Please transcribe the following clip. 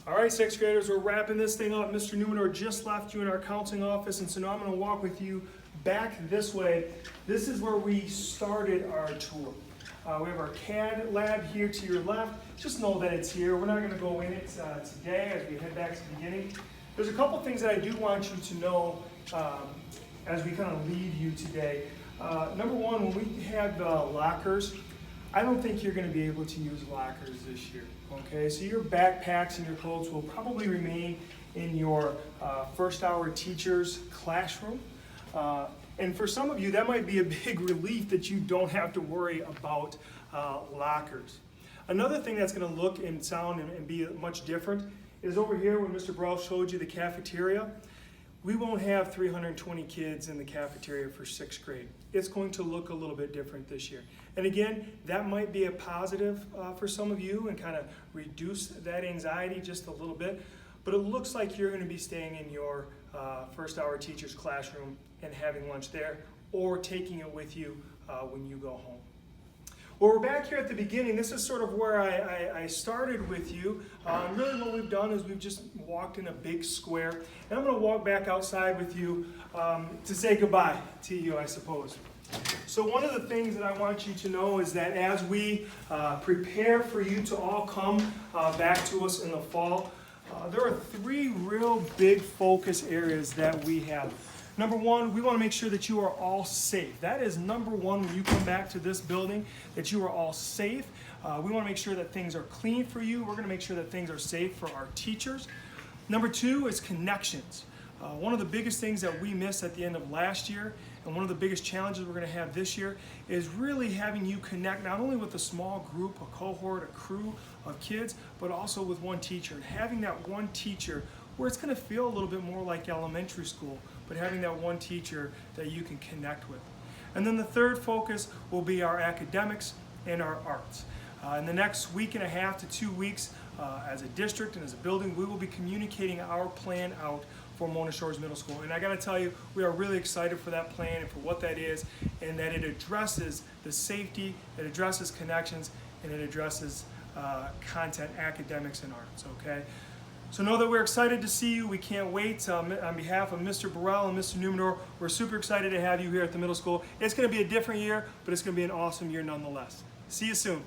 All right, sixth graders, we're wrapping this thing up. Mr. Newman just left you in our counseling office, and so now I'm going to walk with you back this way. This is where we started our tour. We have our CAD lab here to your left. Just know that it's here. We're not going to go in it today as we head back to the beginning. There's a couple things that I do want you to know as we kind of leave you today. Number one, when we have lockers, I don't think you're going to be able to use lockers this year. Okay, so your backpacks and your clothes will probably remain in your first hour teacher's classroom. And for some of you, that might be a big relief that you don't have to worry about lockers. Another thing that's going to look and sound and be much different is over here when Mr. Brow showed you the cafeteria. We won't have 320 kids in the cafeteria for sixth grade. It's going to look a little bit different this year. And again, that might be a positive for some of you and kind of reduce that anxiety just a little bit. But it looks like you're going to be staying in your first hour teacher's classroom and having lunch there, or taking it with you when you go home. Well, we're back here at the beginning. This is sort of where I started with you. Really what we've done is we've just walked in a big square. And I'm going to walk back outside with you to say goodbye to you, I suppose. So one of the things that I want you to know is that as we prepare for you to all come back to us in the fall, there are three real big focus areas that we have. Number one, we want to make sure that you are all safe. That is number one when you come back to this building, that you are all safe. We want to make sure that things are clean for you. We're going to make sure that things are safe for our teachers. Number two is connections. One of the biggest things that we missed at the end of last year, and one of the biggest challenges we're going to have this year, is really having you connect not only with a small group, a cohort, a crew of kids, but also with one teacher. And having that one teacher where it's going to feel a little bit more like elementary school, but having that one teacher that you can connect with. And then the third focus will be our academics and our arts. In the next week and a half to 2 weeks, as a district and as a building, we will be communicating our plan out for Mona Shores Middle School. And I got to tell you, we are really excited for that plan and for what that is, and that it addresses the safety, it addresses connections, and it addresses content, academics, and arts, okay? So know that we're excited to see you. We can't wait. On behalf of Mr. Burrell and Mr. Numenor, we're super excited to have you here at the middle school. It's going to be a different year, but it's going to be an awesome year nonetheless. See you soon.